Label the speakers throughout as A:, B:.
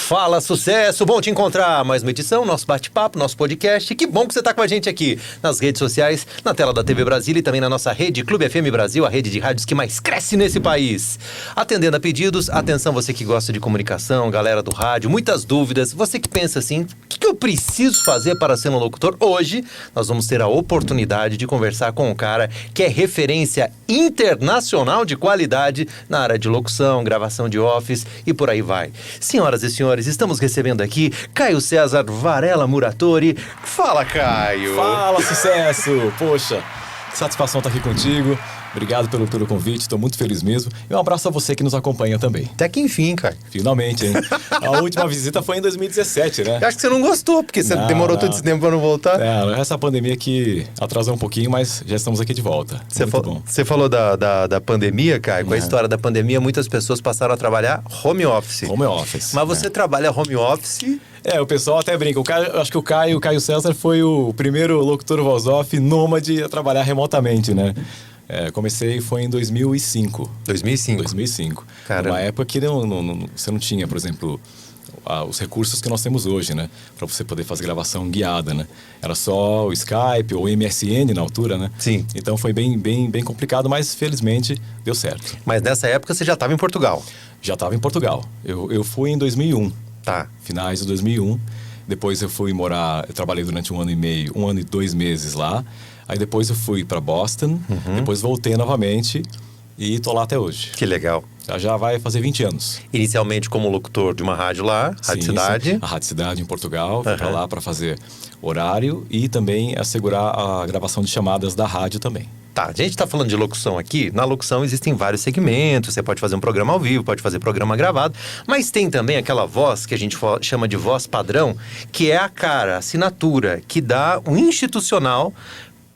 A: Fala, sucesso! Bom te encontrar. Mais uma edição, nosso bate-papo, nosso podcast. Que bom que você está com a gente aqui nas redes sociais, na tela da TV Brasília e também na nossa rede Clube FM Brasil, a rede de rádios que mais cresce nesse país. Atendendo a pedidos, atenção você que gosta de comunicação, galera do rádio, muitas dúvidas. Você que pensa assim, o que eu preciso fazer para ser um locutor? Hoje, nós vamos ter a oportunidade de conversar com um cara que é referência internacional de qualidade na área de locução, gravação de office e por aí vai. Senhoras e senhores, estamos recebendo aqui Caio César Varela Muratori. Fala, Caio!
B: Fala, sucesso! Poxa, que satisfação estar aqui contigo. Obrigado pelo convite, estou muito feliz mesmo. E um abraço a você que nos acompanha também.
A: Até que enfim, Caio.
B: Finalmente, hein? A última visita foi em 2017, né?
A: Eu acho que você não gostou, porque você demorou todo esse tempo para não voltar.
B: Essa pandemia que atrasou um pouquinho, mas já estamos aqui de volta.
A: Você falou da pandemia, Caio. Com a história da pandemia, muitas pessoas passaram a trabalhar home office.
B: Home office.
A: Mas você trabalha home office...
B: O pessoal até brinca. Eu acho que o Caio César foi o primeiro locutor voz off nômade a trabalhar remotamente, né? Comecei foi em 2005. 2005.
A: Caramba.
B: Uma época que você não tinha, por exemplo, os recursos que nós temos hoje, né? Para você poder fazer gravação guiada, né? Era só o Skype ou o MSN na altura, né?
A: Sim.
B: Então foi bem complicado, mas felizmente deu certo.
A: Mas nessa época você já estava em Portugal?
B: Já estava em Portugal. Eu fui em 2001.
A: Tá.
B: Finais de 2001. Depois eu fui morar, eu trabalhei durante 1 ano e meio, 1 ano e 2 meses lá. Aí depois eu fui para Boston, depois voltei novamente e tô lá até hoje.
A: Que legal.
B: Já vai fazer 20 anos.
A: Inicialmente como locutor de uma rádio lá, Rádio Cidade.
B: Sim. A Rádio Cidade em Portugal, fui para lá para fazer horário e também assegurar a gravação de chamadas da rádio também.
A: Tá, a gente está falando de locução aqui. Na locução existem vários segmentos. Você pode fazer um programa ao vivo, pode fazer programa gravado. Mas tem também aquela voz que a gente chama de voz padrão, que é a cara, a assinatura, que dá o institucional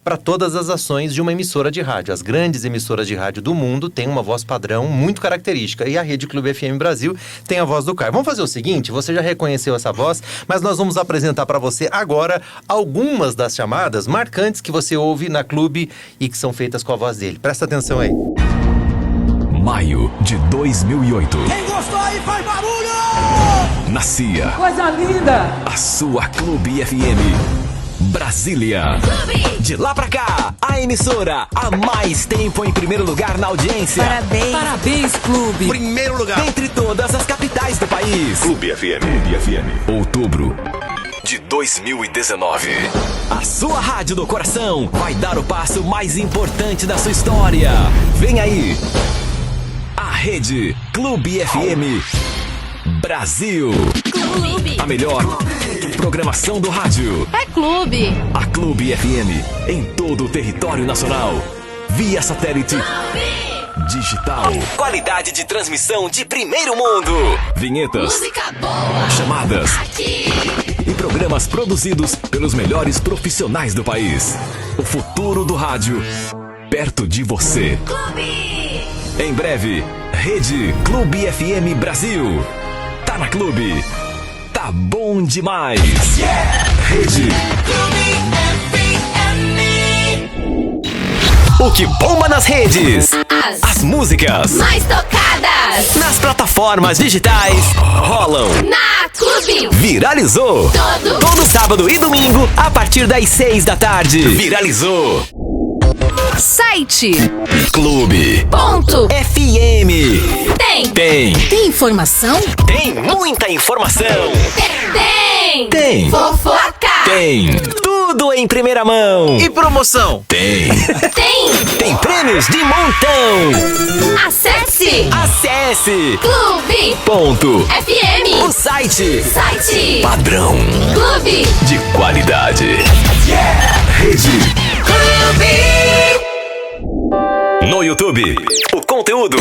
A: para todas as ações de uma emissora de rádio. As grandes emissoras de rádio do mundo têm uma voz padrão muito característica. E a Rede Clube FM Brasil tem a voz do Caio. Vamos fazer o seguinte, você já reconheceu essa voz, mas nós vamos apresentar para você agora algumas das chamadas marcantes que você ouve na Clube e que são feitas com a voz dele. Presta atenção aí.
C: Maio de 2008.
D: Quem gostou aí faz barulho!
C: Nascia
D: Coisa linda!
C: a sua Clube FM. Brasília.
D: Clube.
C: De lá pra cá, a emissora há mais tempo em primeiro lugar na audiência.
D: Parabéns, Clube!
A: Primeiro lugar.
C: Entre todas as capitais do país.
A: Clube FM.
C: Outubro de 2019. A sua rádio do coração vai dar o passo mais importante da sua história. Vem aí, a Rede Clube FM Brasil.
E: Clube.
C: A melhor programação do rádio.
E: É Clube.
C: A Clube FM em todo o território nacional. Via satélite. Digital. Qualidade de transmissão de primeiro mundo. Vinhetas.
E: Música boa.
C: Chamadas.
E: Aqui.
C: E programas produzidos pelos melhores profissionais do país. O futuro do rádio perto de você.
E: Clube.
C: Em breve, Rede Clube FM Brasil. Tá na Clube. Tá bom demais. Rede
E: Clube FM.
C: O que bomba nas redes. As músicas
E: Mais tocadas.
C: nas plataformas digitais rolam.
E: Na Clube.
C: Viralizou. Todo sábado e domingo a partir das 6 da tarde. Viralizou.
E: Site.
C: Clube
E: Ponto.
C: FM.
E: Tem.
C: Tem
E: Informação?
C: muita informação.
E: Tem. Fofoca.
C: Tem tudo em primeira mão.
F: E promoção?
C: Tem
E: Tem.
C: prêmios de montão.
E: Acesse.
C: Acesse
E: Clube.
C: o
E: FM.
C: site
E: Site.
C: padrão
E: Clube.
C: de qualidade. Rede
E: Clube.
C: no YouTube. O conteúdo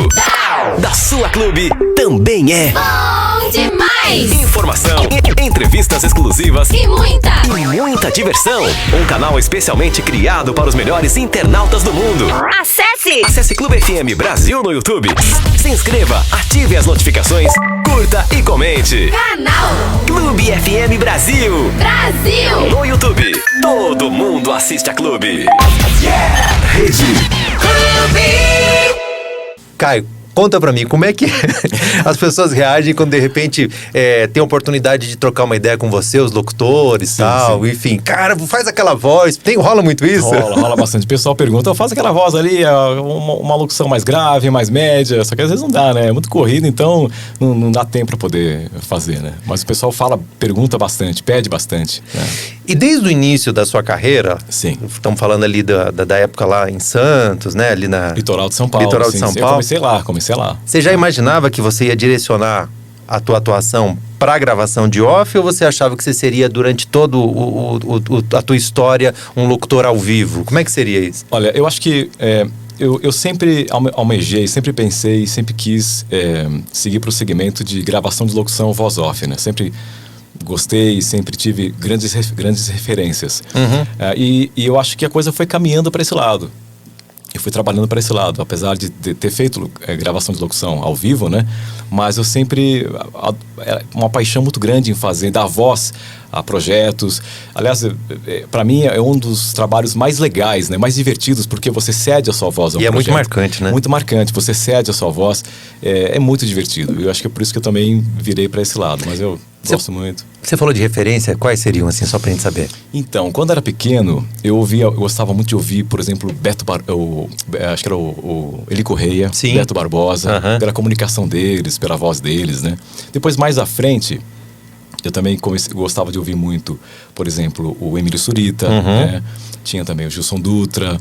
C: da sua Clube também é
E: Bom demais.
C: informação, entrevistas exclusivas
E: E
C: muita diversão. Um canal especialmente criado para os melhores internautas do mundo. Acesse Clube FM Brasil no YouTube. Se inscreva, ative as notificações, curta e comente.
E: Canal
C: Clube FM Brasil.
E: Brasil.
C: No YouTube, todo mundo assiste a Clube. Rede
E: Clube.
A: Caio, Conta pra mim, como é que as pessoas reagem quando de repente tem a oportunidade de trocar uma ideia com você, os locutores e tal, enfim. Cara, faz aquela voz. Rola muito isso?
B: Rola bastante. O pessoal pergunta, faz aquela voz ali, uma locução mais grave, mais média, só que às vezes não dá, né? É muito corrido, então não dá tempo pra poder fazer, né? Mas o pessoal pergunta bastante, pede bastante, né?
A: E desde o início da sua carreira,
B: sim,
A: estamos falando ali da época lá em Santos, né? Ali na
B: Litoral de São Paulo.
A: Litoral de São Paulo.
B: Eu comecei lá.
A: Você já imaginava que você ia direcionar a tua atuação para a gravação de off, ou você achava que você seria, durante todo a tua história, um locutor ao vivo? Como é que seria isso?
B: Olha, eu acho que eu sempre almejei, sempre pensei, sempre quis seguir para o segmento de gravação de locução voz off, né? Sempre gostei, sempre tive grandes referências. E eu acho que a coisa foi caminhando para esse lado. Eu fui trabalhando para esse lado, apesar de ter feito gravação de locução ao vivo, né? Mas eu sempre... uma paixão muito grande em dar voz a projetos. Aliás, para mim é um dos trabalhos mais legais, né? Mais divertidos, porque você cede a sua voz ao projeto.
A: E é muito marcante, né?
B: Muito marcante, você cede a sua voz. É muito divertido. Eu acho que é por isso que eu também virei para esse lado, mas eu gosto muito.
A: Você falou de referência, quais seriam, assim, só pra gente saber?
B: Então, quando era pequeno, eu gostava muito de ouvir, por exemplo, acho que era o Eli Correia,
A: sim,
B: Beto Barbosa, pela comunicação deles, pela voz deles, né? Depois, mais à frente, eu também gostava de ouvir muito, por exemplo, o Emílio Surita, né? Tinha também o Gilson Dutra.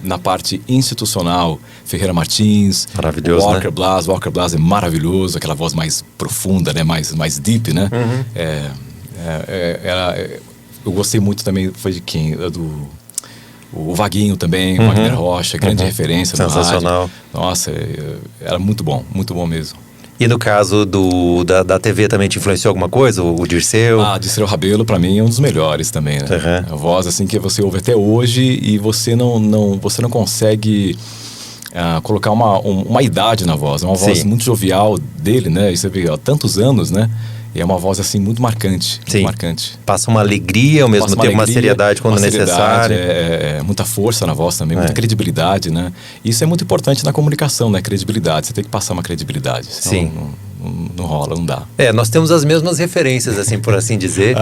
B: Na parte institucional, Ferreira Martins,
A: maravilhoso,
B: Walker,
A: né?
B: Blas. Walker Blas é maravilhoso, aquela voz mais profunda, né? mais deep, né? Eu gostei muito também, foi de quem? O Vaguinho também, o Wagner Rocha, grande referência.
A: Sensacional.
B: Nossa, era muito bom mesmo.
A: E no caso da TV também te influenciou alguma coisa? O Dirceu?
B: Dirceu Rabelo, pra mim, é um dos melhores também, né? A voz, assim, que você ouve até hoje e você não consegue colocar uma idade na voz. É uma voz muito jovial dele, né? E você vê há tantos anos, né? E é uma voz, assim, muito marcante. Muito marcante.
A: Passa uma alegria, ao mesmo tempo uma seriedade quando necessário.
B: Muita força na voz também, muita credibilidade, né? Isso é muito importante na comunicação, né? Credibilidade. Você tem que passar uma credibilidade. Senão não rola, não dá.
A: Nós temos as mesmas referências, assim, por assim dizer.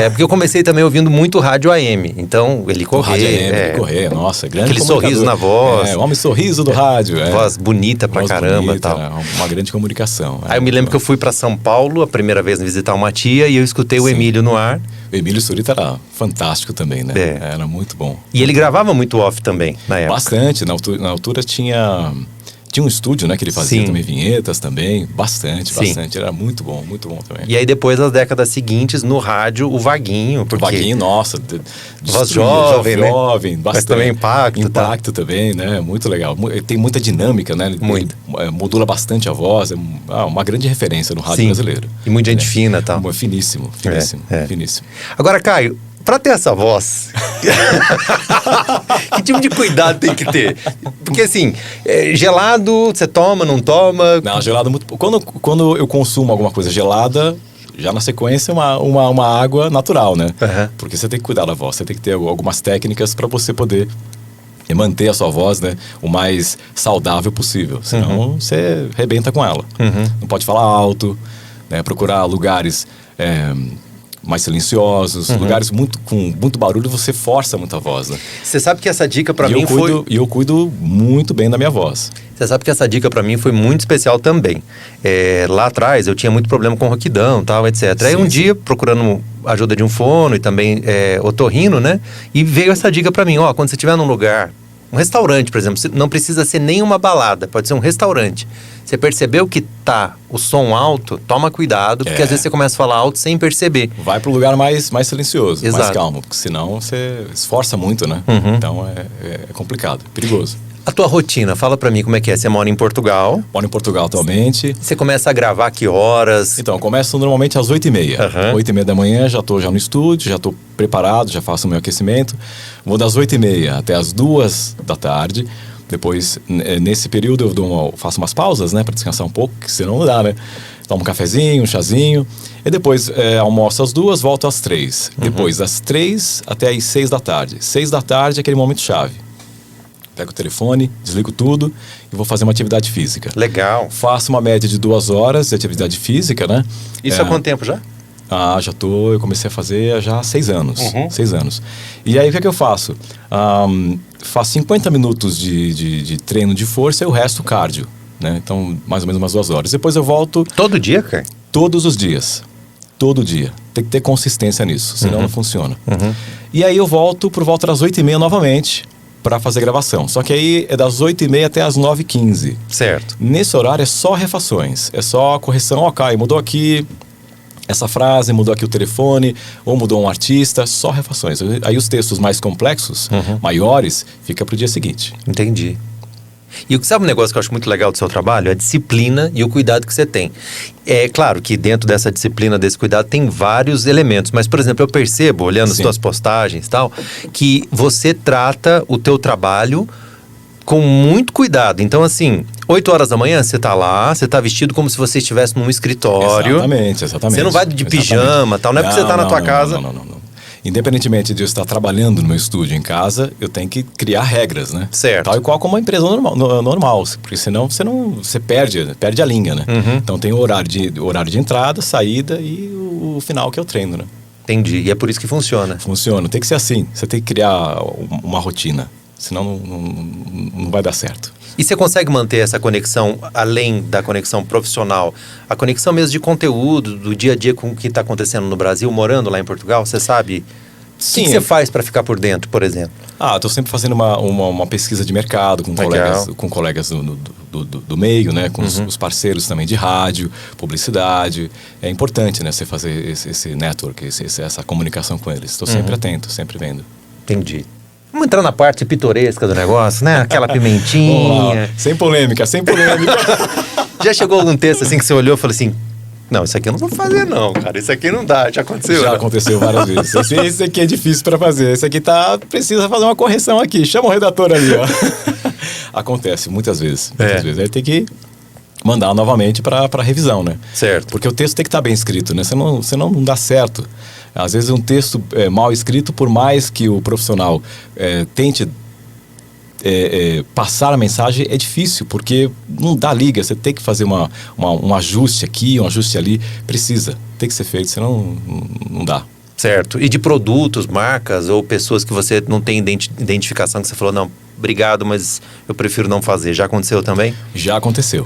A: Porque eu comecei também ouvindo muito rádio AM. Então, Eli Correia.
B: Rádio AM, Eli Correia, nossa, grande
A: aquele sorriso na voz.
B: O homem sorriso do rádio.
A: Voz bonita pra caramba e tal.
B: Uma grande comunicação.
A: Aí eu me lembro que eu fui pra São Paulo a primeira vez visitar uma tia e eu escutei o Emílio no ar.
B: O Emílio Surita era fantástico também, né? Era muito bom.
A: E ele gravava muito off também, na época.
B: Bastante. Na altura tinha um estúdio, né? Que ele fazia também vinhetas também. Bastante. Era muito bom também.
A: E aí depois, nas décadas seguintes, no rádio, o Vaguinho.
B: O Vaguinho, nossa.
A: Voz jovem, né?
B: Jovem, bastante.
A: Mas também impacto.
B: Impacto também, né? Muito legal. Tem muita dinâmica, né?
A: Muito.
B: Modula bastante a voz. É uma grande referência no rádio brasileiro.
A: E muita gente fina e tal.
B: Finíssimo. Finíssimo.
A: Agora, Caio, pra ter essa voz, que tipo de cuidado tem que ter? Porque assim, gelado, você toma, não toma?
B: Não, gelado muito... Quando eu consumo alguma coisa gelada, já na sequência uma água natural, né? Porque você tem que cuidar da voz, você tem que ter algumas técnicas para você poder manter a sua voz, né, o mais saudável possível. Senão você rebenta com ela. Não pode falar alto, né? Procurar lugares... mais silenciosos, lugares com muito barulho, você força muito a voz, né?
A: Você sabe que essa dica pra mim foi...
B: E eu cuido muito bem da minha voz.
A: Você sabe que essa dica pra mim foi muito especial também. Lá atrás eu tinha muito problema com rouquidão, tal, etc. Aí um dia, procurando ajuda de um fono e também otorrino, né? E veio essa dica pra mim, quando você estiver num lugar, um restaurante, por exemplo, não precisa ser nem uma balada, pode ser um restaurante. Você percebeu que tá o som alto, toma cuidado, porque às vezes você começa a falar alto sem perceber.
B: Vai pro lugar mais silencioso,
A: exato,
B: mais calmo, porque senão você esforça muito, né? Então é complicado, perigoso.
A: A tua rotina, fala pra mim como é que é. Você mora em Portugal?
B: Moro em Portugal atualmente.
A: Você começa a gravar que horas?
B: Então, eu começo normalmente às 8h30. 8h30 da manhã, já tô no estúdio, já tô preparado, já faço o meu aquecimento. Vou das 8h30 até as 2 da tarde. Depois, nesse período, eu faço umas pausas, né? Pra descansar um pouco, que senão não dá, né? Tomo um cafezinho, um chazinho. E depois almoço às 2, volto às 3. Depois, das 3 até às 6 da tarde. 6 da tarde é aquele momento chave. Pego o telefone, desligo tudo e vou fazer uma atividade física.
A: Legal.
B: Faço uma média de 2 horas de atividade física, né?
A: Isso há quanto tempo já?
B: Eu comecei a fazer já há 6 anos. 6 anos. E aí, o que é que eu faço? Faço 50 minutos de treino de força e o resto cardio, né? Então, mais ou menos umas 2 horas. Depois eu volto...
A: Todo dia, cara?
B: Todos os dias. Todo dia. Tem que ter consistência nisso, senão não funciona. E aí eu volto por volta das 8h30 novamente para fazer gravação. Só que aí é das 8h30 até as 9h15.
A: Certo.
B: Nesse horário é só refações. É só correção. Ok, mudou aqui essa frase, mudou aqui o telefone, ou mudou um artista. Só refações. Aí os textos mais complexos, maiores, fica pro dia seguinte.
A: Entendi. E sabe um negócio que eu acho muito legal do seu trabalho? É a disciplina e o cuidado que você tem. É claro que dentro dessa disciplina, desse cuidado, tem vários elementos. Mas, por exemplo, eu percebo, olhando as suas postagens e tal, que você trata o teu trabalho com muito cuidado. Então, assim, 8 horas da manhã, você tá lá, você tá vestido como se você estivesse num escritório.
B: Exatamente.
A: Você não vai de pijama, tal. Não é porque você tá na tua casa.
B: Não. Independentemente de eu estar trabalhando no meu estúdio em casa, eu tenho que criar regras, né?
A: Certo.
B: Tal e qual como uma empresa normal, porque senão você perde a linha, né? Então tem o horário de entrada, saída e o final que é o treino, né?
A: Entendi. E é por isso que funciona.
B: Funciona. Tem que ser assim. Você tem que criar uma rotina. Senão não vai dar certo.
A: E você consegue manter essa conexão, além da conexão profissional, a conexão mesmo de conteúdo, do dia a dia com o que está acontecendo no Brasil, morando lá em Portugal? Você sabe?
B: Sim.
A: O que você faz para ficar por dentro, por exemplo?
B: Estou sempre fazendo uma pesquisa de mercado com colegas do meio, né? Com os parceiros também de rádio, publicidade. É importante, né? Você fazer esse network, essa comunicação com eles. Estou sempre atento, sempre vendo.
A: Entendi. Vamos entrar na parte pitoresca do negócio, né? Aquela pimentinha.
B: Sem polêmica.
A: Já chegou algum texto assim que você olhou e falou assim: não, isso aqui eu não vou fazer não, cara. Isso aqui não dá. Já aconteceu?
B: Já aconteceu várias vezes. Esse aqui é difícil para fazer. Esse aqui precisa fazer uma correção aqui. Chama o redator ali, ó. Acontece muitas vezes. Aí tem que mandar novamente para revisão, né?
A: Certo.
B: Porque o texto tem que estar bem escrito, né? Senão não dá certo. Às vezes um texto mal escrito, por mais que o profissional tente passar a mensagem, é difícil, porque não dá liga. Você tem que fazer um ajuste aqui, um ajuste ali. Tem que ser feito, senão não dá.
A: Certo. E de produtos, marcas ou pessoas que você não tem identificação, que você falou, não, obrigado, mas eu prefiro não fazer. Já aconteceu também? Já aconteceu.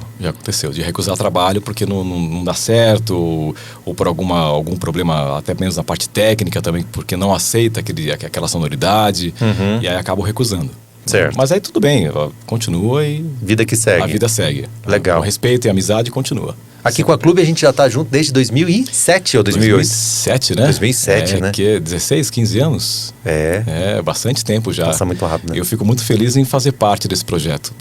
B: De recusar trabalho porque não dá certo, ou por algum problema, até menos na parte técnica também, porque não aceita aquela sonoridade, e aí acabo recusando.
A: Certo.
B: Mas aí tudo bem, continua e...
A: Vida que segue.
B: A vida segue.
A: Legal.
B: O respeito e a amizade continua.
A: Aqui com a Clube a gente já tá junto desde 2007 ou 2008?
B: 2007, né?
A: 2007, né?
B: Que 16, 15 anos. É bastante tempo já.
A: Passa muito rápido, né?
B: Eu fico muito feliz em fazer parte desse projeto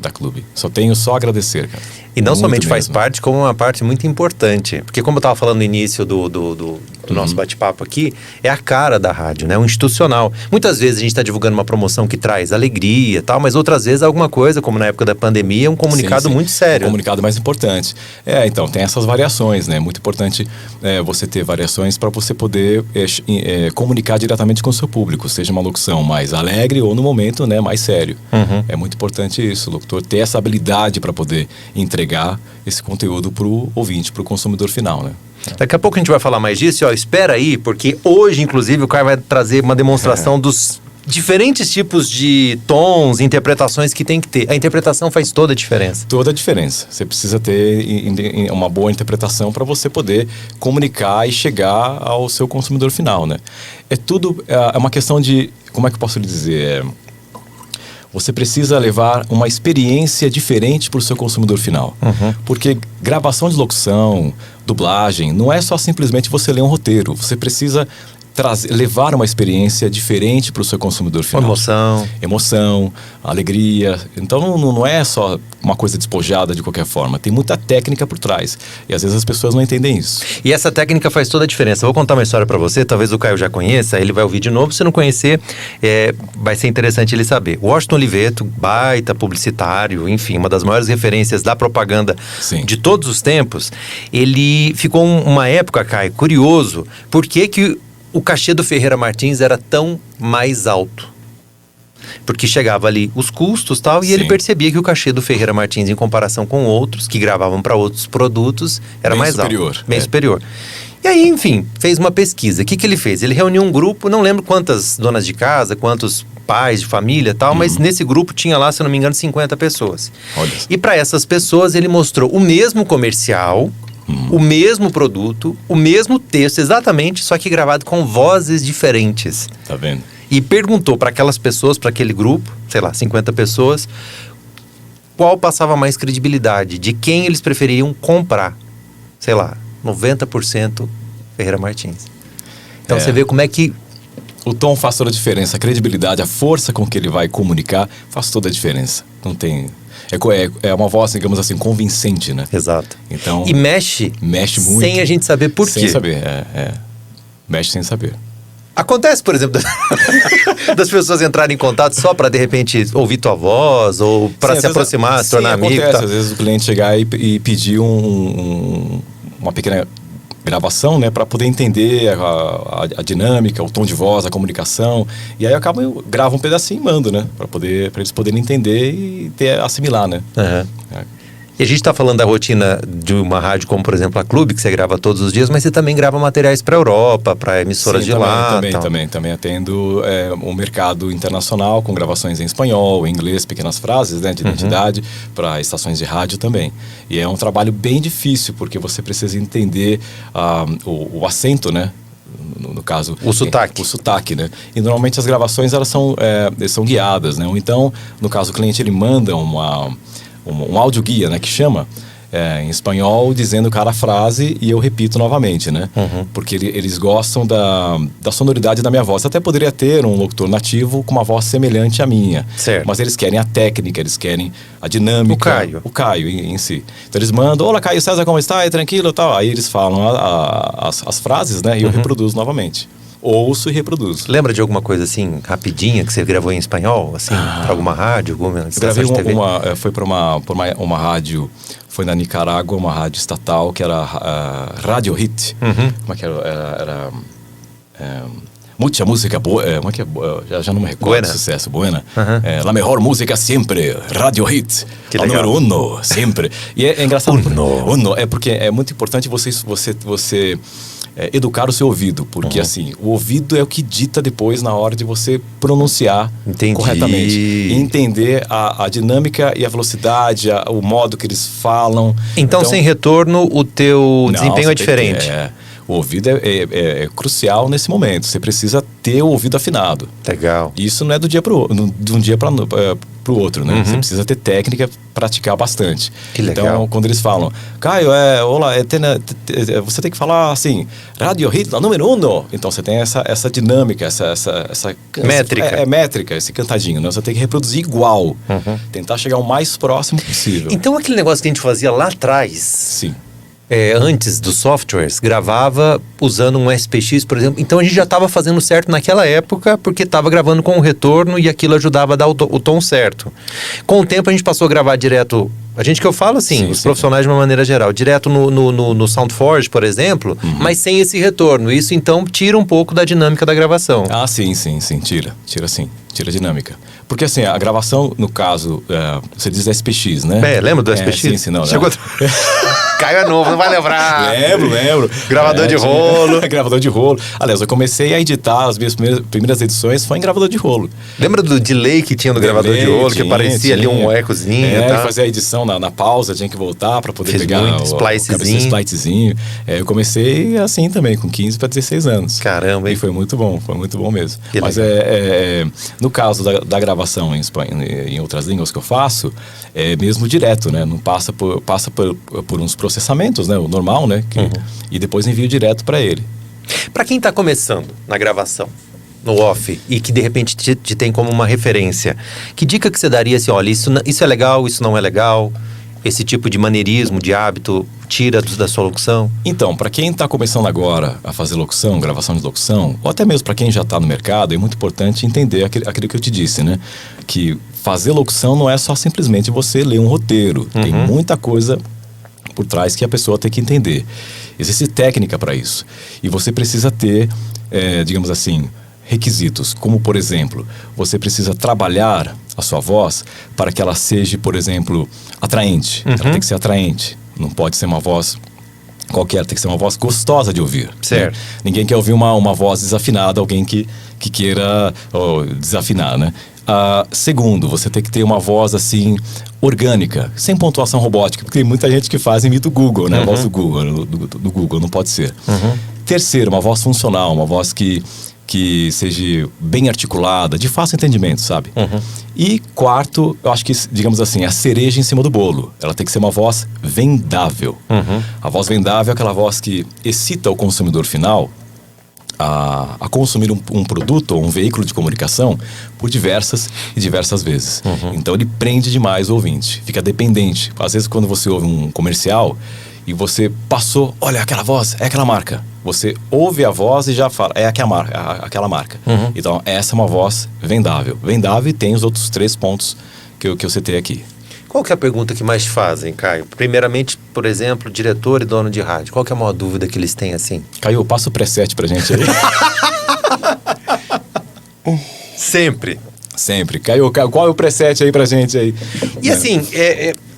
B: da Clube. Tenho só a agradecer, cara.
A: E não
B: muito
A: somente faz
B: mesmo.
A: parte, como uma parte muito importante. Porque como eu estava falando no início do nosso bate-papo aqui, é a cara da rádio, né? O institucional. Muitas vezes a gente está divulgando uma promoção que traz alegria e tal, mas outras vezes alguma coisa, como na época da pandemia, é um comunicado muito sério.
B: Um comunicado mais importante. Então, tem essas variações, né? Muito importante você ter variações para você poder comunicar diretamente com o seu público, seja uma locução mais alegre ou no momento, né, mais sério. É muito importante isso, o locutor ter essa habilidade para poder entregar esse conteúdo para o ouvinte, para o consumidor final, né?
A: Daqui a pouco a gente vai falar mais disso, ó, espera aí, porque hoje, inclusive, o Caio vai trazer uma demonstração dos diferentes tipos de tons, interpretações que tem que ter. A interpretação faz toda a diferença.
B: Toda a diferença. Você precisa ter uma boa interpretação para você poder comunicar e chegar ao seu consumidor final, né? É uma questão de, como é que eu posso lhe dizer? Você precisa levar uma experiência diferente para o seu consumidor final. Porque gravação de locução, dublagem, não é só simplesmente você ler um roteiro. Você precisa levar uma experiência diferente para o seu consumidor final. Emoção, alegria. Então não é só uma coisa despojada de qualquer forma. Tem muita técnica por trás. E às vezes as pessoas não entendem isso.
A: E essa técnica faz toda a diferença. Eu vou contar uma história para você, talvez o Caio já conheça, ele vai ouvir de novo. Se não conhecer, vai ser interessante ele saber. Washington Oliveto, baita publicitário, enfim, uma das maiores referências da propaganda de todos os tempos. Ele ficou uma época, Caio, curioso, por que o cachê do Ferreira Martins era tão mais alto. Porque chegava ali os custos e tal, e
B: Sim.
A: ele percebia que o cachê do Ferreira Martins, em comparação com outros, que gravavam para outros produtos, era
B: Bem
A: mais
B: superior,
A: alto. Bem
B: é.
A: superior. E aí, enfim, fez uma pesquisa. O que ele fez? Ele reuniu um grupo, não lembro quantas donas de casa, quantos pais de família e tal, mas nesse grupo tinha lá, se eu não me engano, 50 pessoas.
B: Olha.
A: E para essas pessoas ele mostrou o mesmo comercial, o mesmo produto, o mesmo texto, exatamente, só que gravado com vozes diferentes.
B: Tá vendo?
A: E perguntou para aquelas pessoas, para aquele grupo, sei lá, 50 pessoas, qual passava mais credibilidade, de quem eles preferiam comprar. Sei lá, 90% Ferreira Martins. Então
B: É.
A: você vê como é que...
B: O tom faz toda a diferença, a credibilidade, a força com que ele vai comunicar faz toda a diferença. Não tem... É uma voz, digamos assim, convincente, né?
A: Exato.
B: Então,
A: E mexe
B: muito.
A: sem a gente saber por
B: Sem
A: quê.
B: saber, mexe sem saber.
A: Acontece, por exemplo, das pessoas entrarem em contato só para, de repente, ouvir tua voz ou para
B: Sim,
A: se
B: às vezes-
A: aproximar, se
B: sim,
A: tornar amigo.
B: acontece,
A: Tá?
B: às vezes o cliente chegar e pedir uma pequena gravação, né, para poder entender a dinâmica, o tom de voz, a comunicação. E aí eu gravo um pedacinho e mando, né, para eles poderem entender e assimilar, né.
A: Aham.
B: É.
A: E a gente está falando da rotina de uma rádio como, por exemplo, a Clube, que você grava todos os dias, mas você também grava materiais para a Europa, para emissoras
B: Sim,
A: de lá. tal.
B: Também atendo o mercado internacional com gravações em espanhol, em inglês, pequenas frases, né, de identidade para estações de rádio também. E é um trabalho bem difícil porque você precisa entender o acento, né? No caso...
A: O sotaque.
B: O sotaque, né? E normalmente as gravações elas são guiadas, né? Ou então, no caso, o cliente ele manda um áudio guia, né, que chama, em espanhol, dizendo cada frase e eu repito novamente, né? Porque eles gostam da sonoridade da minha voz. Até poderia ter um locutor nativo com uma voz semelhante à minha.
A: Certo.
B: Mas eles querem a técnica, eles querem a dinâmica.
A: O Caio.
B: em si. Então eles mandam, olá Caio César, como está? É tranquilo? Tal. Aí eles falam as frases, né? E eu reproduzo novamente. Ouço e reproduzo.
A: Lembra de alguma coisa assim, rapidinha, que você gravou em espanhol, assim, para alguma rádio, alguma
B: Eu
A: estação
B: gravei
A: de TV?
B: foi para uma rádio, foi na Nicarágua, uma rádio estatal que era a Rádio Hit. Como é que era? Muita música boa, como é que é? Já não me recordo
A: Buena.
B: do sucesso, Buena.
A: Uhum.
B: La mejor música sempre, Rádio Hit.
A: Que
B: O
A: legal.
B: número uno, sempre. E é engraçado.
A: Uno.
B: É porque é muito importante você educar o seu ouvido, porque assim, o ouvido é o que dita depois na hora de você pronunciar
A: Entendi.
B: corretamente. E entender a dinâmica e a velocidade, o modo que eles falam.
A: Então, sem retorno, o teu
B: Não,
A: desempenho
B: você
A: é
B: tem
A: diferente.
B: o ouvido é crucial nesse momento. Você precisa ter o ouvido afinado.
A: Legal.
B: Isso não é de um dia para o outro, né? Você precisa ter técnica, praticar bastante.
A: Que legal.
B: Então, quando eles falam, Caio, olá, você tem que falar assim, Rádio Hit, número uno. Então, você tem essa dinâmica, essa
A: Métrica.
B: Métrica, esse cantadinho, né? Você tem que reproduzir igual. Tentar chegar o mais próximo possível.
A: Então, aquele negócio que a gente fazia lá atrás,
B: Sim.
A: antes dos softwares, gravava usando um SPX, por exemplo. Então a gente já estava fazendo certo naquela época, porque estava gravando com o retorno e aquilo ajudava a dar o tom certo. Com o tempo a gente passou a gravar direto. A gente que eu falo assim,
B: Sim,
A: os
B: sim.
A: profissionais de uma maneira geral, direto no SoundForge, por exemplo, mas sem esse retorno. Isso então tira um pouco da dinâmica da gravação.
B: Ah, sim, tira a dinâmica. Porque assim, a gravação, no caso, você diz SPX, né?
A: Lembra do SPX?
B: Sim, não.
A: Chegou... Caio é novo, não vai lembrar.
B: Lembro.
A: Gravador de rolo.
B: Gravador de rolo. Aliás, eu comecei a editar as minhas primeiras edições foi em gravador de rolo.
A: Lembra do delay que tinha no gravador de rolo, que parecia ali um ecozinho? Tá?
B: Fazia a edição na pausa, tinha que voltar para poder
A: Fez
B: pegar
A: muito,
B: o splicezinho. Eu comecei assim também, com 15 para 16 anos.
A: Caramba, hein?
B: E foi muito bom mesmo.
A: Que
B: Mas no caso da gravação em outras línguas que eu faço, é mesmo direto, né? Não passa por uns processamentos, né? O normal, né? E depois envio direto para ele.
A: Para quem está começando na gravação, no off, e que de repente te tem como uma referência, que dica que você daria assim, olha, isso é legal, isso não é legal, esse tipo de maneirismo, de hábito, tira da sua locução?
B: Então, para quem está começando agora a fazer locução, gravação de locução, ou até mesmo para quem já está no mercado, é muito importante entender aquilo que eu te disse, né? Que fazer locução não é só simplesmente você ler um roteiro. Tem muita coisa por trás que a pessoa tem que entender. Existe técnica para isso. E você precisa ter, digamos assim, requisitos, como por exemplo, você precisa trabalhar a sua voz para que ela seja, por exemplo, atraente. Ela tem que ser atraente, não pode ser uma voz qualquer, tem que ser uma voz gostosa de ouvir.
A: Certo.
B: Né? Ninguém quer ouvir uma voz desafinada, alguém que queira desafinar, né? Segundo, você tem que ter uma voz assim orgânica, sem pontuação robótica, porque tem muita gente que faz imita o Google, né? A voz do Google, do Google, não pode ser. Terceiro, uma voz funcional, uma voz que seja bem articulada, de fácil entendimento, sabe? E quarto, eu acho que, digamos assim, a cereja em cima do bolo. Ela tem que ser uma voz vendável. A voz vendável é aquela voz que excita o consumidor final a consumir um produto ou um veículo de comunicação por diversas vezes. Então ele prende demais o ouvinte, fica dependente. Às vezes quando você ouve um comercial e você passou, olha, aquela voz, é aquela marca. Você ouve a voz e já fala, é aquela marca. Então essa é uma voz vendável. Vendável, e tem os outros 3 pontos que eu citei aqui.
A: Qual que é a pergunta que mais te fazem, Caio? Primeiramente, por exemplo, diretor e dono de rádio. Qual que é a maior dúvida que eles têm assim?
B: Caio, passa o preset pra gente aí.
A: Sempre.
B: Sempre. Caio, qual é o preset aí pra gente aí?
A: E assim,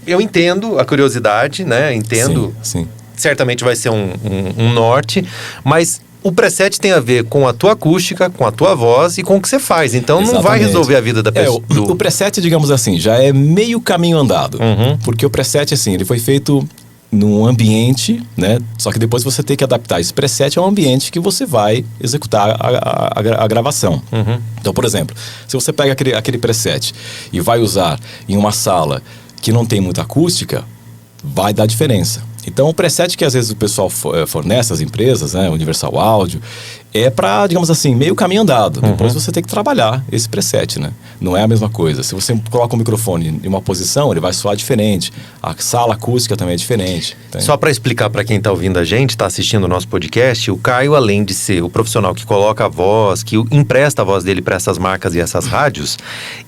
A: eu entendo a curiosidade, né? Entendo.
B: Sim.
A: Certamente vai ser um norte, mas o preset tem a ver com a tua acústica, com a tua voz e com o que você faz. Então não vai resolver a vida da pessoa.
B: O preset, digamos assim, já é meio caminho andado. Porque o preset, assim, ele foi feito num ambiente, né? Só que depois você tem que adaptar esse preset ao ambiente que você vai executar a gravação. Então, por exemplo, se você pega aquele preset e vai usar em uma sala que não tem muita acústica, vai dar diferença. Então, o preset que às vezes o pessoal fornece às empresas, né, Universal Audio, é para, digamos assim, meio caminho andado. Depois você tem que trabalhar esse preset, né? Não é a mesma coisa. Se você coloca o microfone em uma posição, ele vai soar diferente. A sala acústica também é diferente. Entende?
A: Só para explicar para quem está ouvindo a gente, está assistindo o nosso podcast, o Caio, além de ser o profissional que coloca a voz, que empresta a voz dele para essas marcas e essas rádios,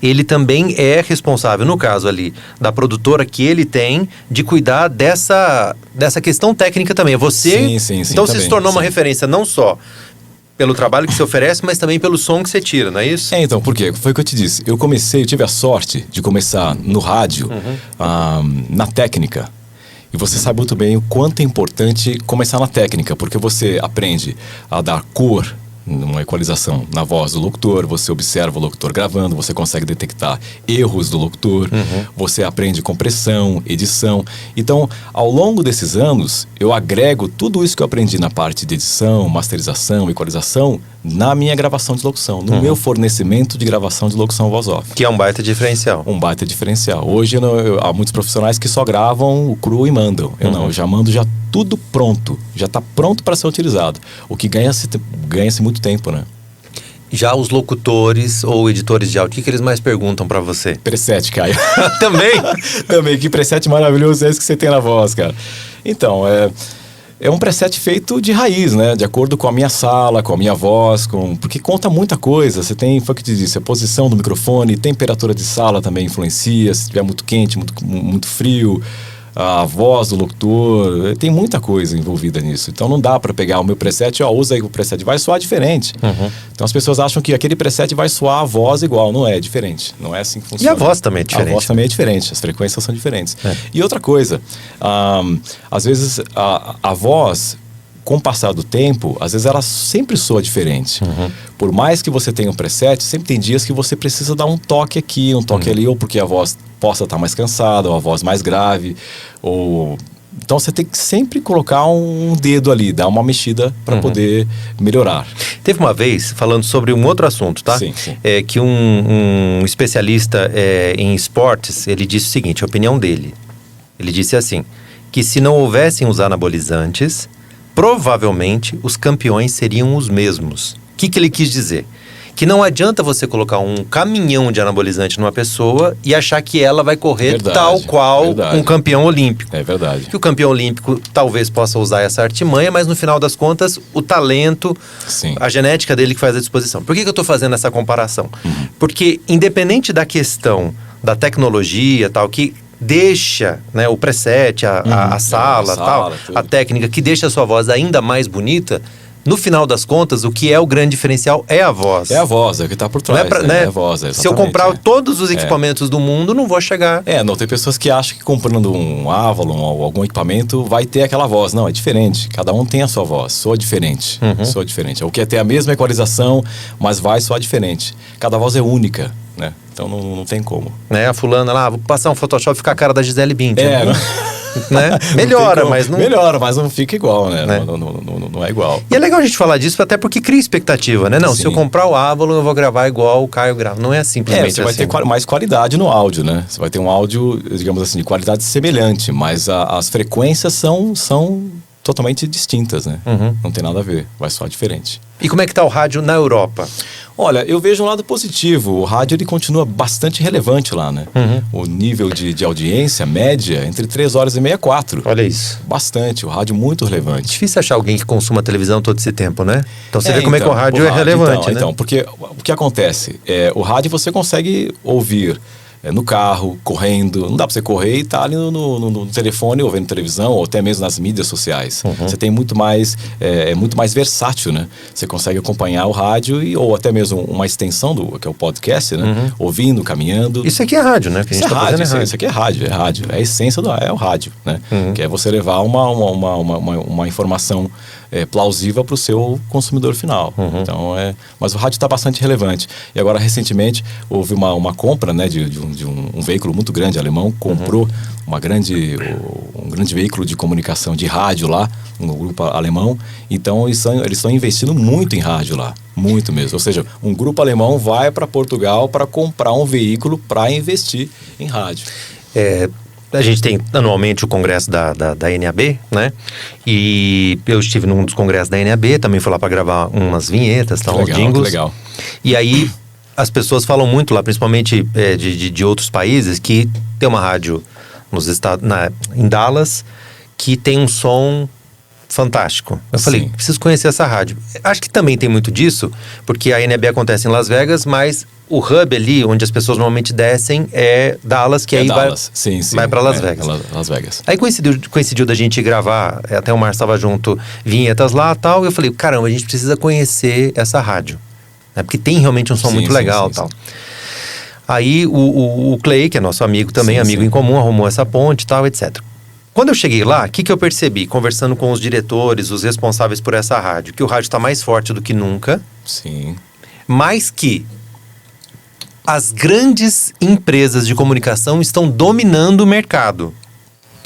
A: ele também é responsável, no caso ali, da produtora que ele tem, de cuidar dessa questão técnica também. Você,
B: sim,
A: então,
B: também,
A: se tornou uma
B: sim.
A: referência não só pelo trabalho que você oferece, mas também pelo som que você tira, não é isso?
B: Então, por quê? Foi o que eu te disse. Eu tive a sorte de começar no rádio, na técnica. E você sabe muito bem o quanto é importante começar na técnica, porque você aprende a dar cor numa equalização na voz do locutor, você observa o locutor gravando, você consegue detectar erros do locutor, você aprende compressão, edição. Então, ao longo desses anos, eu agrego tudo isso que eu aprendi na parte de edição, masterização, equalização, na minha gravação de locução, no meu fornecimento de gravação de locução voz off.
A: Que é um baita diferencial.
B: Um baita diferencial. Hoje há muitos profissionais que só gravam o cru e mandam. Eu não, eu já mando já tudo pronto. Já está pronto para ser utilizado. O que ganha-se muito tempo, né?
A: Já os locutores ou editores de áudio, o que eles mais perguntam para você?
B: Preset, Caio.
A: Também?
B: Também. Que preset maravilhoso é esse que você tem na voz, cara. Então, é um preset feito de raiz, né? De acordo com a minha sala, com a minha voz, porque conta muita coisa. Você tem, foi o que te disse, a posição do microfone, temperatura de sala também influencia. Se estiver muito quente, muito frio, a voz do locutor, tem muita coisa envolvida nisso. Então não dá para pegar o meu preset, usa aí o preset, vai soar diferente. Então as pessoas acham que aquele preset vai soar a voz igual, não é diferente. Não é assim que funciona.
A: E a voz também é diferente.
B: A voz também é diferente, as frequências são diferentes. E outra coisa, às vezes a voz, com o passar do tempo, às vezes ela sempre soa diferente. Por mais que você tenha um preset, sempre tem dias que você precisa dar um toque aqui, um toque ali, ou porque a voz possa estar mais cansada, ou a voz mais grave, ou... Então você tem que sempre colocar um dedo ali, dar uma mexida para poder melhorar.
A: Teve uma vez, falando sobre um outro assunto, tá?
B: Sim.
A: Que um especialista em esportes, ele disse o seguinte, a opinião dele. Ele disse assim, que se não houvessem os anabolizantes, provavelmente os campeões seriam os mesmos. O que ele quis dizer? Que não adianta você colocar um caminhão de anabolizante numa pessoa e achar que ela vai correr tal qual um campeão olímpico.
B: É verdade.
A: Que o campeão olímpico talvez possa usar essa artimanha, mas no final das contas, o talento, a genética dele que faz a disposição. Por que eu estou fazendo essa comparação? Porque independente da questão da tecnologia tal, que deixa, né, o preset, a sala, tal, a técnica que deixa a sua voz ainda mais bonita, no final das contas, o que é o grande diferencial é a voz.
B: É a voz, é o que tá por
A: Não
B: trás,
A: é pra-
B: né?
A: né?
B: É a voz,
A: Se eu comprar todos os equipamentos do mundo, não vou chegar.
B: Não, tem pessoas que acham que comprando um Avalon ou algum equipamento vai ter aquela voz. Não, é diferente. Cada um tem a sua voz, soa diferente. Soa diferente. O que é ter a mesma equalização, mas vai soar diferente. Cada voz é única, né? Então não tem como.
A: Né? A fulana lá, vou passar um Photoshop e ficar a cara da Gisele Bündchen. Né?
B: Não
A: Melhora,
B: tem como.
A: mas não...
B: Melhora, mas não fica igual, né?
A: Né?
B: Não é igual.
A: E é legal a gente falar disso até porque cria expectativa, né? Não, se eu
B: Sim.
A: comprar o Avalon, eu vou gravar igual o Caio grava. Não é simplesmente
B: Você vai
A: assim.
B: ter mais qualidade no áudio, né? Você vai ter um áudio, digamos assim, de qualidade semelhante, mas as frequências são totalmente distintas, né? Não tem nada a ver, vai soar diferente.
A: E como é que tá o rádio na Europa?
B: Olha, eu vejo um lado positivo. O rádio ele continua bastante relevante lá, né? O nível de audiência média entre 3 horas e meia, 4.
A: Olha isso.
B: Bastante, o rádio muito relevante.
A: Difícil achar alguém que consuma televisão todo esse tempo, né? Então você vê como é que o
B: então,
A: rádio é relevante, né?
B: Então, porque o que acontece? O rádio você consegue ouvir no carro, correndo. Não dá pra você correr e estar ali no telefone, ou vendo televisão, ou até mesmo nas mídias sociais. Você tem muito mais... É muito mais versátil, né? Você consegue acompanhar o rádio ou até mesmo uma extensão do que é o podcast, né? Ouvindo, caminhando.
A: Isso aqui é rádio, né? Que a gente
B: Isso é
A: tá
B: rádio,
A: fazendo
B: isso aqui é rádio, é rádio. É a essência é o rádio, né? Que é você levar uma informação plausível para o seu consumidor final. Então, mas o rádio está bastante relevante. E agora, recentemente, houve uma compra, né, de um veículo muito grande alemão, comprou um grande veículo de comunicação de rádio lá, um grupo alemão. Então, eles estão investindo muito em rádio lá. Muito mesmo. Ou seja, um grupo alemão vai para Portugal para comprar um veículo para investir em rádio.
A: A gente tem anualmente o congresso da NAB, né? E eu estive num dos congressos da NAB, também fui lá para gravar umas vinhetas, tal, uns jingles.
B: Que legal.
A: E aí as pessoas falam muito lá, principalmente de outros países, que tem uma rádio em Dallas que tem um som fantástico. Eu falei, preciso conhecer essa rádio. Acho que também tem muito disso, porque a NAB acontece em Las Vegas, mas o hub ali, onde as pessoas normalmente descem, é Dallas, que aí
B: Dallas.
A: vai para Las Vegas.
B: Las Vegas.
A: Aí coincidiu da gente gravar, até o Márcio estava junto, vinhetas lá e tal, e eu falei, caramba, a gente precisa conhecer essa rádio. Né? Porque tem realmente um som muito legal e tal. Aí o Clay, que é nosso amigo também, amigo em comum, arrumou essa ponte e tal, etc. Quando eu cheguei lá, o que eu percebi? Conversando com os diretores, os responsáveis por essa rádio, que o rádio está mais forte do que nunca.
B: Sim.
A: Mas que as grandes empresas de comunicação estão dominando o mercado.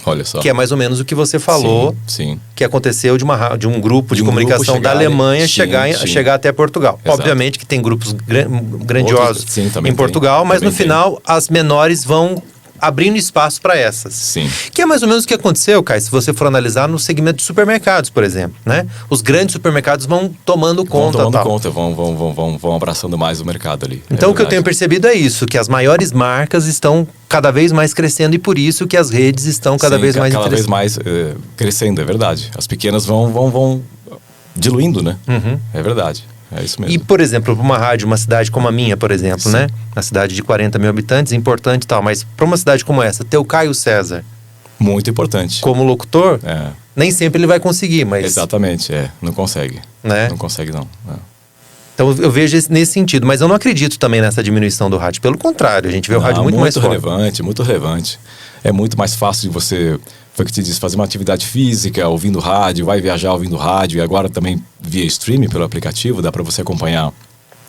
B: Olha só.
A: Que é mais ou menos o que você falou,
B: sim.
A: que aconteceu de um grupo de comunicação
B: grupo
A: da Alemanha
B: chegar,
A: chegar até Portugal.
B: Exato.
A: Obviamente que tem grupos grandiosos em Portugal, mas no final as menores vão abrindo espaço para essas.
B: Sim.
A: Que é mais ou menos o que aconteceu, Caio, se você for analisar no segmento de supermercados, por exemplo, né? Os grandes supermercados vão tomando conta.
B: Vão abraçando mais o mercado ali.
A: Então o que eu tenho percebido é isso, que as maiores marcas estão cada vez mais crescendo e por isso que as redes estão cada vez mais
B: cada vez mais crescendo, é verdade. As pequenas vão diluindo, né? É verdade. É isso mesmo.
A: E, por exemplo, para uma rádio, uma cidade como a minha, por exemplo, né? Uma cidade de 40 mil habitantes, importante e tal, mas para uma cidade como essa, ter o Caio César
B: muito importante.
A: Como locutor, nem sempre ele vai conseguir, mas...
B: Exatamente, não consegue.
A: Né?
B: Não consegue, não.
A: Então eu vejo nesse sentido, mas eu não acredito também nessa diminuição do rádio. Pelo contrário, a gente vê o rádio muito mais forte.
B: Muito relevante. É muito mais fácil de você, foi o que te disse, fazer uma atividade física ouvindo rádio, vai viajar ouvindo rádio, e agora também via streaming pelo aplicativo, dá para você acompanhar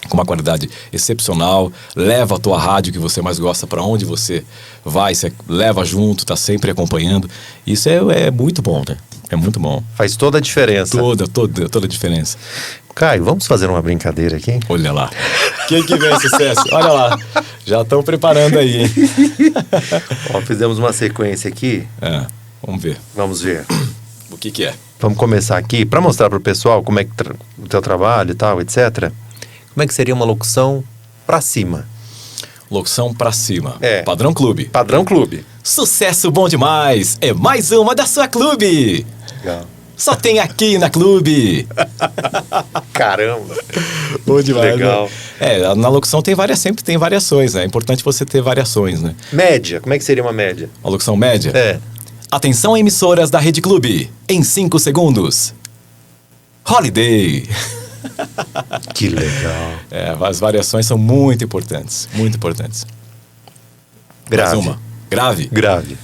B: com uma qualidade excepcional, leva a tua rádio que você mais gosta para onde você vai, você leva junto, tá sempre acompanhando. Isso é muito bom, né? É muito bom.
A: Faz toda a diferença.
B: Toda a diferença.
A: Caio, vamos fazer uma brincadeira aqui?
B: Olha lá. Quem que vem sucesso? Olha lá. Já estão preparando aí, hein?
A: Ó, fizemos uma sequência aqui.
B: Vamos ver.
A: Vamos ver.
B: O que é?
A: Vamos começar aqui, para mostrar pro pessoal como é que o teu trabalho e tal, etc. Como é que seria uma locução pra cima?
B: Locução pra cima.
A: É.
B: Padrão Clube.
A: Padrão Clube.
B: Sucesso bom demais! É mais uma da sua Clube!
A: Legal.
B: Só tem aqui na Clube!
A: Caramba!
B: Bom demais,
A: legal.
B: Né? Na locução sempre tem variações, né? É importante você ter variações, né?
A: Média, como é que seria uma média?
B: A locução média?
A: É.
B: Atenção, emissoras da Rede Clube, em 5 segundos. Holiday.
A: Que legal.
B: As variações são muito importantes, muito importantes.
A: Grave.
B: Mais uma. Grave?
A: Grave.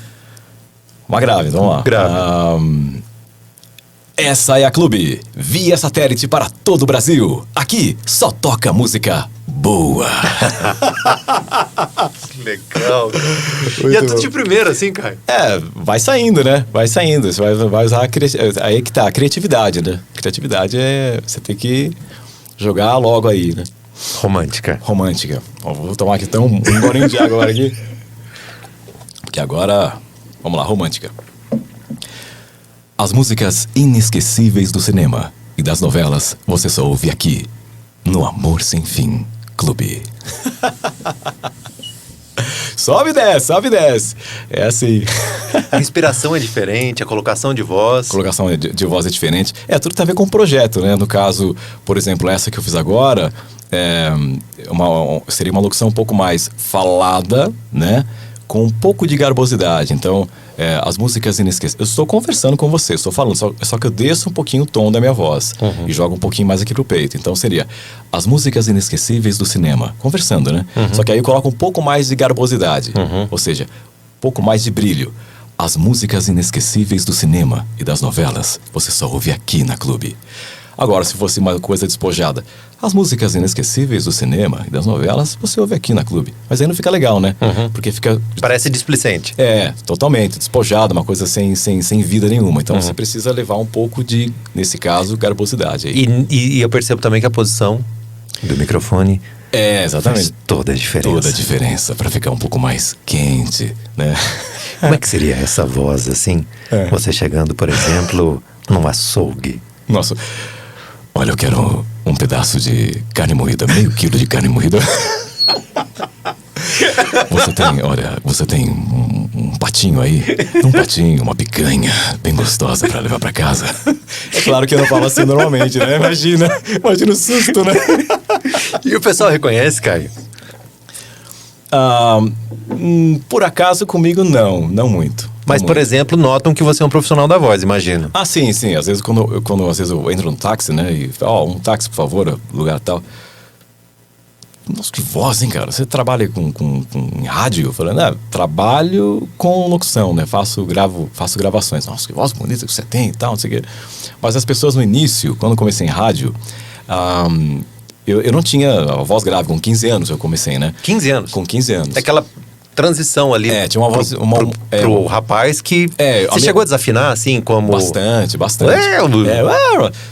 B: Uma grave, vamos lá.
A: Grave.
B: Essa é a Clube, via satélite para todo o Brasil. Aqui só toca música boa.
A: Que legal. E é tudo de primeira, assim, Caio?
B: Vai saindo, né? Vai saindo. Você vai usar aí que tá, a criatividade, né? Criatividade você tem que jogar logo aí, né?
A: Romântica.
B: Romântica. Ó, vou tomar aqui então um golinho de água agora aqui. Porque agora, vamos lá, romântica. As músicas inesquecíveis do cinema e das novelas você só ouve aqui, no Amor Sem Fim Clube. Sobe e desce, sobe e desce. É assim.
A: A inspiração é diferente, a colocação de voz.
B: A colocação de voz é diferente. Tudo tem a ver com o projeto, né? No caso, por exemplo, essa que eu fiz agora, seria uma locução um pouco mais falada, né? Com um pouco de garbosidade. Então, as músicas inesquecíveis. Eu estou conversando com você, estou falando, só que eu desço um pouquinho o tom da minha voz e jogo um pouquinho mais aqui pro peito. Então seria as músicas inesquecíveis do cinema. Conversando, né? Só que aí eu coloco um pouco mais de garbosidade. Ou seja, um pouco mais de brilho. As músicas inesquecíveis do cinema e das novelas você só ouve aqui na Clube. Agora, se fosse uma coisa despojada, as músicas inesquecíveis do cinema e das novelas, você ouve aqui na Clube. Mas aí não fica legal, né? Porque fica...
A: Parece displicente.
B: Totalmente, despojado, uma coisa sem vida nenhuma. Então você precisa levar um pouco de, nesse caso, garbosidade. Aí.
A: E eu percebo também que a posição do microfone
B: exatamente.
A: faz toda a diferença.
B: Toda a diferença, para ficar um pouco mais quente, né?
A: Como é que seria essa voz, assim? Você chegando, por exemplo, num açougue.
B: Nossa... Olha, eu quero um pedaço de carne moída, meio quilo de carne moída. Você tem um patinho aí? Um patinho, uma picanha bem gostosa pra levar pra casa. É claro que eu não falo assim normalmente, né? Imagina o susto, né?
A: E o pessoal reconhece, Caio?
B: Por acaso comigo não muito.
A: Mas, por exemplo, notam que você é um profissional da voz, imagino.
B: Sim. Às vezes, às vezes eu entro no táxi, né? E um táxi, por favor, lugar tal. Nossa, que voz, hein, cara? Você trabalha com rádio? Falando, trabalho com locução, né? Faço gravações. Nossa, que voz bonita que você tem e tal, não sei o quê. Mas as pessoas no início, quando eu comecei em rádio, eu não tinha a voz grave. Com 15 anos eu comecei, né?
A: 15 anos?
B: Com 15 anos.
A: Aquela transição ali.
B: Tinha uma voz...
A: Pro rapaz que... Você chegou a desafinar, assim, como...
B: Bastante.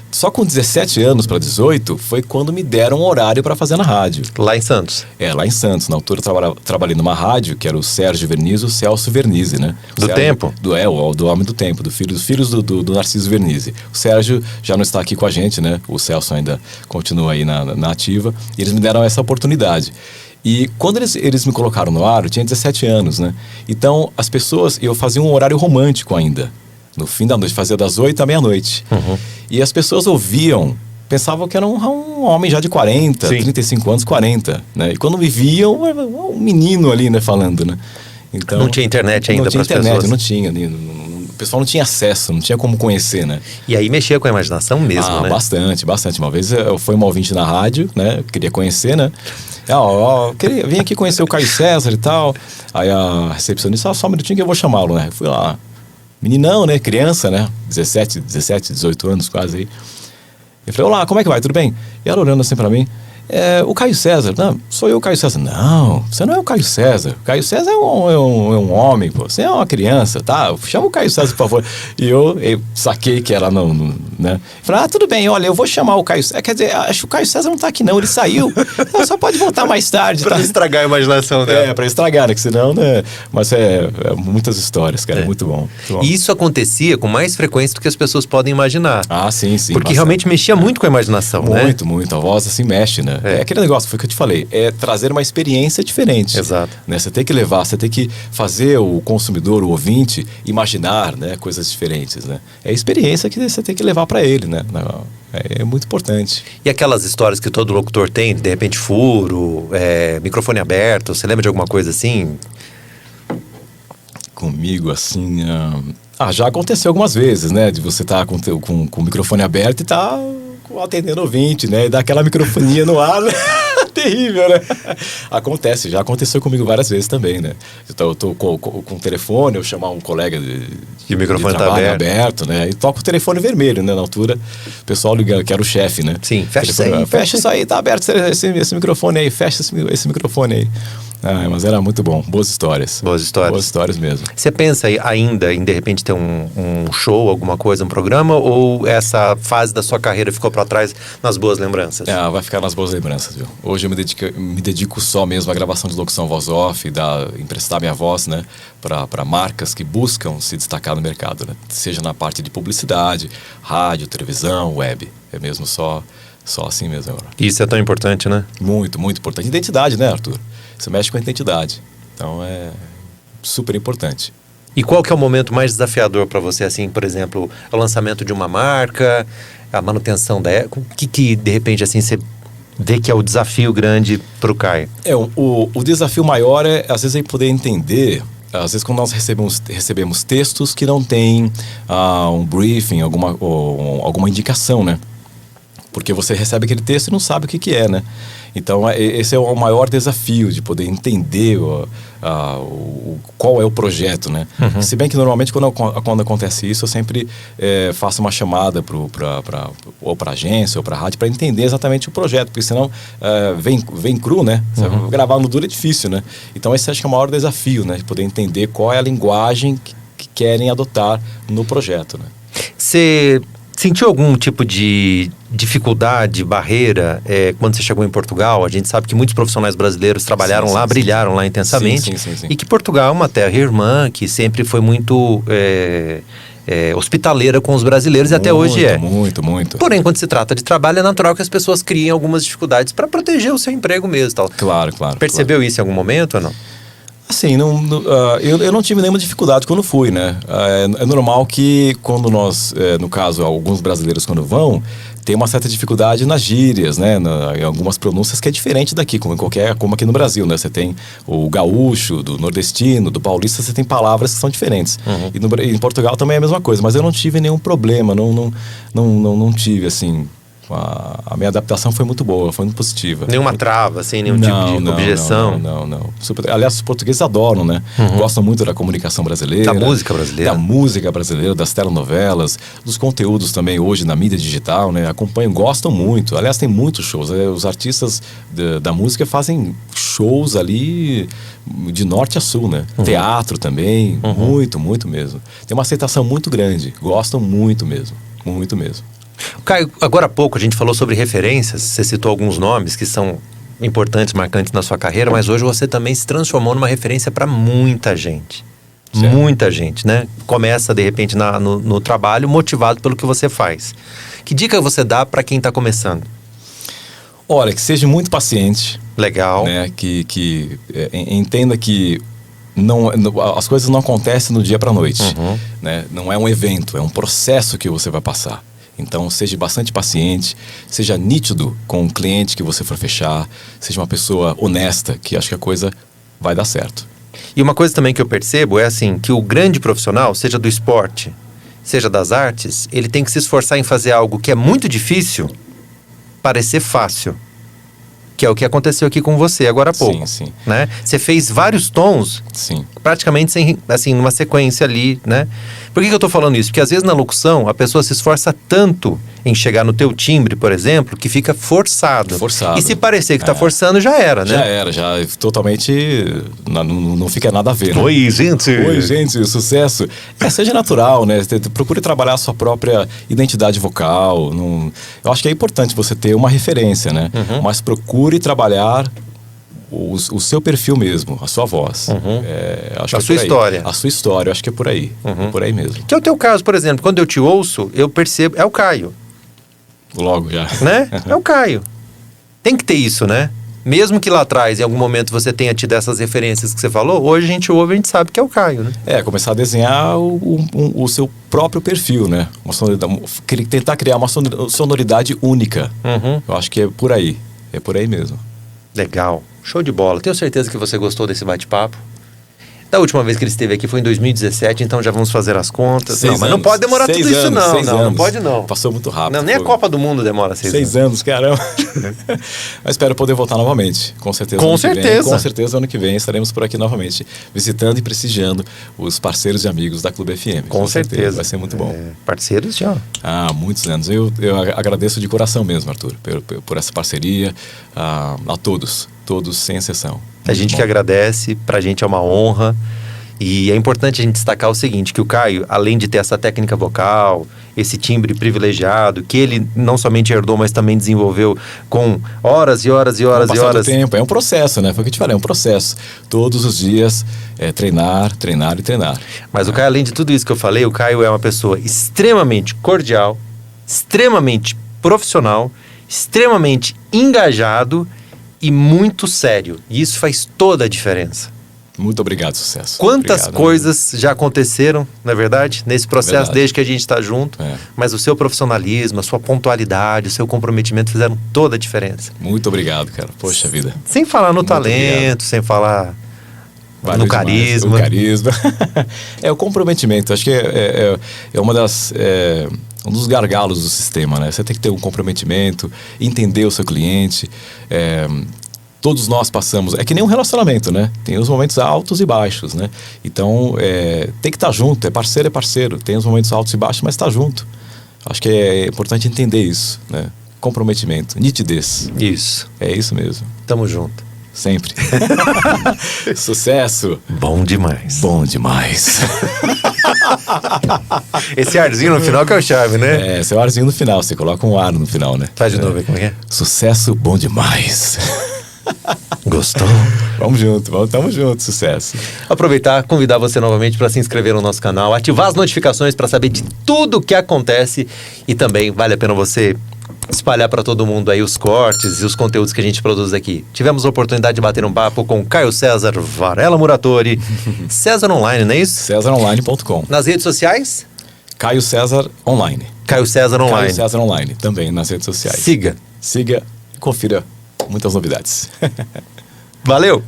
B: Só com 17 anos para 18 foi quando me deram um horário para fazer na rádio.
A: Lá em Santos?
B: Lá em Santos. Na altura eu trabalhei numa rádio, que era o Sérgio Vernizzi e o Celso Vernizzi, né?
A: Do Tempo?
B: Do Homem do Tempo, dos filhos do Narciso Vernizzi. O Sérgio já não está aqui com a gente, né? O Celso ainda continua aí na ativa. E eles me deram essa oportunidade. E quando eles me colocaram no ar, eu tinha 17 anos, né? Então, as pessoas... Eu fazia um horário romântico ainda. No fim da noite, fazia das 8 à meia-noite. E as pessoas ouviam, pensavam que era um homem já de 40, 35 anos, 40, né? E quando me viam, um menino ali, né, falando, né? Então,
A: não tinha internet ainda para as pessoas?
B: Não tinha. O pessoal não tinha acesso, não tinha como conhecer, né?
A: E aí mexia com a imaginação mesmo, né?
B: Bastante. Uma vez eu fui uma ouvinte na rádio, né? Eu queria conhecer, né? Vim aqui conhecer o Caio César e tal. Aí a recepcionista, só um minutinho que eu vou chamá-lo, né? Eu fui lá. Meninão, né? Criança, né? 17, 18 anos quase aí. Eu falei, olá, como é que vai? Tudo bem? E ela olhando assim pra mim, o Caio César. Não, sou eu o Caio César. Não, você não é o Caio César. O Caio César é um homem, pô. Você é uma criança, tá? Chama o Caio César, por favor. E eu saquei que ela não, né? Falei, tudo bem, olha, eu vou chamar o Caio César. Quer dizer, acho que o Caio César não tá aqui não, ele saiu. Então, só pode voltar mais tarde.
A: Pra não estragar a imaginação dela.
B: Pra estragar, né? Que senão, né? Mas muitas histórias, cara. Muito bom.
A: E isso acontecia com mais frequência do que as pessoas podem imaginar.
B: Sim.
A: Porque
B: bastante.
A: Realmente mexia muito com a imaginação, né?
B: Muito. A voz assim mexe, né? É aquele negócio, foi o que eu te falei, trazer uma experiência diferente.
A: Exato.
B: Né? Você tem que levar, você tem que fazer o consumidor, o ouvinte, imaginar, né, coisas diferentes, né? É a experiência que você tem que levar para ele, né? É muito importante.
A: E aquelas histórias que todo locutor tem, de repente furo, microfone aberto, você lembra de alguma coisa assim?
B: Comigo, assim... já aconteceu algumas vezes, né? De você estar com o microfone aberto e atendendo ouvinte, né? E dá aquela microfonia no ar, né? Terrível, né? Acontece, já aconteceu comigo várias vezes também, né? Então, eu tô com o telefone, eu chamar um colega
A: E o microfone
B: de
A: tá
B: trabalho
A: aberto.
B: né? E toca o telefone vermelho, né? Na altura, o pessoal liga, que era o chefe, né?
A: Sim, fecha isso
B: Telefone,
A: aí.
B: fecha isso aí, tá aberto esse microfone aí, fecha esse microfone aí. Ah, mas era muito bom, boas histórias.
A: Boas histórias.
B: Boas histórias mesmo.
A: Você pensa ainda em, de repente, ter um show, alguma coisa, um programa? Ou essa fase da sua carreira ficou para trás nas boas lembranças?
B: Vai ficar nas boas lembranças, viu? Hoje eu me dedico só mesmo à gravação de locução voz off, emprestar minha voz, né? Para marcas que buscam se destacar no mercado, né? Seja na parte de publicidade, rádio, televisão, web. É mesmo só assim mesmo agora.
A: Isso é tão importante, né?
B: Muito, muito importante. Identidade, né, Arthur? Você mexe com a identidade. Então é super importante.
A: E qual que é o momento mais desafiador para você, assim, por exemplo, o lançamento de uma marca, a manutenção da... O que de repente, assim, você vê que é o desafio grande para o Caio?
B: O desafio maior é, às vezes, poder entender... Às vezes, quando nós recebemos textos que não tem um briefing, alguma indicação, né? Porque você recebe aquele texto e não sabe o que é, né? Então, esse é o maior desafio, de poder entender qual é o projeto, né?
A: Uhum.
B: Se bem que, normalmente, quando acontece isso, eu sempre faço uma chamada ou para agência ou para rádio para entender exatamente o projeto, porque senão vem cru, né?
A: Uhum.
B: Gravar no duro é difícil, né? Então, esse acho que é o maior desafio, né? De poder entender qual é a linguagem que querem adotar no projeto, né?
A: Você sentiu algum tipo de dificuldade, barreira, quando você chegou em Portugal? A gente sabe que muitos profissionais brasileiros trabalharam lá, brilharam lá intensamente.
B: Sim.
A: E que Portugal é uma terra irmã, que sempre foi muito hospitaleira com os brasileiros e até hoje é.
B: Muito.
A: Porém, quando se trata de trabalho, é natural que as pessoas criem algumas dificuldades para proteger o seu emprego mesmo e tal.
B: Claro.
A: Percebeu isso em algum momento ou não?
B: Assim, eu não tive nenhuma dificuldade quando fui, né? É normal que quando nós, no caso, alguns brasileiros quando vão, tem uma certa dificuldade nas gírias, né? Em algumas pronúncias que é diferente daqui, como aqui no Brasil, né? Você tem o gaúcho, do nordestino, do paulista, você tem palavras que são diferentes. Uhum. E em Portugal também é a mesma coisa, mas eu não tive nenhum problema, não tive, assim... A minha adaptação foi muito boa, foi muito positiva.
A: Nenhuma trava, assim, nenhum tipo de objeção?
B: Não. Aliás, os portugueses adoram, né?
A: Uhum.
B: Gostam muito da comunicação brasileira.
A: Da música brasileira.
B: Das telenovelas, dos conteúdos também hoje na mídia digital, né? Acompanham, gostam muito. Aliás, tem muitos shows. Os artistas da música fazem shows ali de norte a sul, né? Uhum. Teatro também, muito mesmo. Tem uma aceitação muito grande. Gostam muito mesmo. Muito mesmo.
A: Caio, agora há pouco a gente falou sobre referências, você citou alguns nomes que são importantes, marcantes na sua carreira, mas hoje você também se transformou numa referência para muita gente. Certo. Muita gente, né? Começa, de repente, no trabalho motivado pelo que você faz. Que dica você dá para quem está começando?
B: Olha, que seja muito paciente.
A: Legal.
B: Né? Que entenda que as coisas não acontecem do dia para a noite.
A: Uhum.
B: Né? Não é um evento, é um processo que você vai passar. Então, seja bastante paciente, seja nítido com o cliente que você for fechar, seja uma pessoa honesta, que acho que a coisa vai dar certo.
A: E uma coisa também que eu percebo é assim, que o grande profissional, seja do esporte, seja das artes, ele tem que se esforçar em fazer algo que é muito difícil parecer fácil. Que é o que aconteceu aqui com você agora há pouco.
B: Sim.
A: Né? Você fez vários tons,
B: sim,
A: praticamente sem, assim, numa sequência ali, né? Por que eu tô falando isso? Porque às vezes na locução a pessoa se esforça tanto em chegar no teu timbre, por exemplo, que fica forçado.
B: Forçado.
A: E se parecer que tá forçando, já era, né?
B: Já totalmente, não fica nada a ver, né?
A: Oi, gente,
B: sucesso. Seja natural, né? Procure trabalhar a sua própria identidade vocal. Eu acho que é importante você ter uma referência, né?
A: Uhum.
B: Mas procure trabalhar o seu perfil mesmo, a sua voz.
A: Uhum.
B: Acho
A: a
B: que
A: sua história.
B: A sua história, eu acho que é por aí.
A: Uhum.
B: É por aí mesmo.
A: Que é o teu caso, por exemplo, quando eu te ouço, eu percebo, é o Caio.
B: Logo já.
A: Né? É o Caio. Tem que ter isso, né? Mesmo que lá atrás, em algum momento, você tenha tido essas referências que você falou, hoje a gente ouve e a gente sabe que é o Caio, né?
B: Começar a desenhar o seu próprio perfil, né? Tentar criar uma sonoridade única.
A: Uhum.
B: Eu acho que é por aí. É por aí mesmo.
A: Legal. Show de bola. Tenho certeza que você gostou desse bate-papo. Da última vez que ele esteve aqui foi em 2017, então já vamos fazer as contas.
B: 6
A: Não, mas não
B: anos.
A: pode demorar
B: 6
A: tudo isso
B: anos,
A: não.
B: 6
A: Não
B: anos.
A: pode não.
B: Passou muito rápido.
A: Não, nem a
B: Foi
A: Copa do Mundo demora 6 anos.
B: 6 anos, caramba. Mas espero poder voltar novamente. Com certeza.
A: Com
B: ano que vem.
A: certeza.
B: Com certeza, ano que vem estaremos por aqui novamente, visitando e prestigiando os parceiros e amigos da Clube FM.
A: Com certeza.
B: Vai ser muito bom.
A: Parceiros já.
B: Há muitos anos. Eu agradeço de coração mesmo, Arthur, por essa parceria, a todos sem exceção.
A: A gente
B: Muito
A: que
B: bom.
A: agradece, pra gente é uma honra. E é importante a gente destacar o seguinte, que o Caio, além de ter essa técnica vocal, esse timbre privilegiado, que ele não somente herdou, mas também desenvolveu com horas e horas e horas
B: Com o
A: e
B: passar do
A: horas.
B: tempo, é um processo, né? Foi o que eu te falei, é um processo. Todos os dias, treinar, treinar e treinar.
A: Mas o Caio, além de tudo isso que eu falei, o Caio é uma pessoa extremamente cordial, extremamente profissional, extremamente engajado e muito sério. E isso faz toda a diferença.
B: Muito obrigado, sucesso.
A: Quantas
B: Obrigado,
A: coisas já aconteceram, não é verdade? Nesse processo,
B: Verdade.
A: desde que a gente está junto.
B: É.
A: Mas o seu profissionalismo, a sua pontualidade, o seu comprometimento fizeram toda a diferença.
B: Muito obrigado, cara. Poxa vida.
A: Sem falar no
B: Muito
A: talento,
B: obrigado.
A: sem falar
B: Valeu
A: no
B: demais.
A: carisma.
B: O carisma. É o comprometimento. Acho que é uma das... um dos gargalos do sistema, né? Você tem que ter um comprometimento, entender o seu cliente. Todos nós passamos... É que nem um relacionamento, né? Tem os momentos altos e baixos, né? Então, tem que estar junto. É parceiro. Tem os momentos altos e baixos, mas está junto. Acho que é importante entender isso, né? Comprometimento, nitidez.
A: Isso.
B: É isso mesmo.
A: Tamo junto.
B: Sempre. Sucesso.
A: Bom demais.
B: Bom demais.
A: Esse arzinho no final que é o chave, né?
B: Seu arzinho no final. Você coloca um ar no final, né?
A: Faz de novo aí, como é que é?
B: Sucesso bom demais.
A: Gostou?
B: Vamos junto, tamo junto, sucesso.
A: Aproveitar, convidar você novamente para se inscrever no nosso canal, ativar as notificações para saber de tudo o que acontece e também vale a pena você espalhar para todo mundo aí os cortes e os conteúdos que a gente produz aqui. Tivemos a oportunidade de bater um papo com Caio César Varela Muratori, César Online, não é isso?
B: CésarOnline.com.
A: Nas redes sociais?
B: Caio César Online.
A: Caio César Online.
B: Caio César Online, também nas redes sociais.
A: Siga.
B: Siga e confira muitas novidades.
A: Valeu!